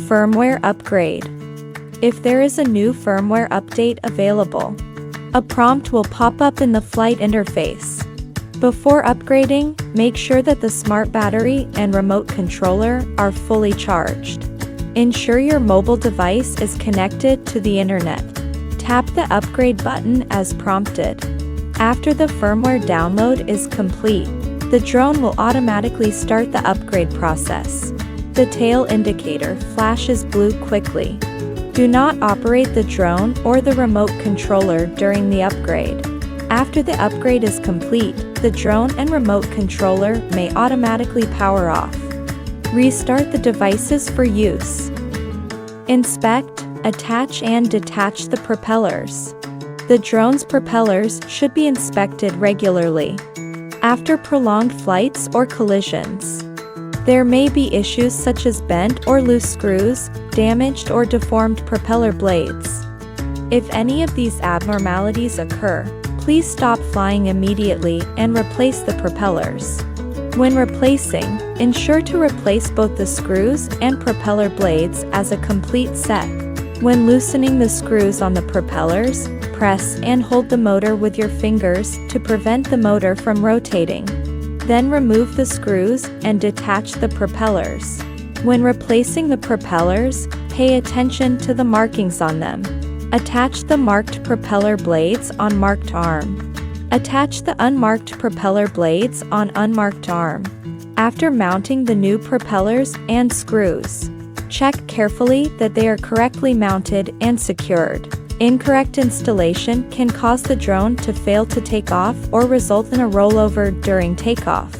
Firmware Upgrade. If there is a new firmware update available, a prompt will pop up in the flight interface. Before upgrading, make sure that the smart battery and remote controller are fully charged. Ensure your mobile device is connected to the internet. Tap the upgrade button as prompted. After the firmware download is complete, the drone will automatically start the upgrade process. The tail indicator flashes blue quickly. Do not operate the drone or the remote controller during the upgrade. After the upgrade is complete, the drone and remote controller may automatically power off. Restart the devices for use. Inspect, attach and detach the propellers. The drone's propellers should be inspected regularly. After prolonged flights or collisions, there may be issues such as bent or loose screws, damaged or deformed propeller blades. If any of these abnormalities occur, please stop flying immediately and replace the propellers. When replacing, ensure to replace both the screws and propeller blades as a complete set. When loosening the screws on the propellers, press and hold the motor with your fingers to prevent the motor from rotating. Then remove the screws and detach the propellers. When replacing the propellers, pay attention to the markings on them. Attach the marked propeller blades on marked arm. Attach the unmarked propeller blades on unmarked arm. After mounting the new propellers and screws, check carefully that they are correctly mounted and secured. Incorrect installation can cause the drone to fail to take off or result in a rollover during takeoff.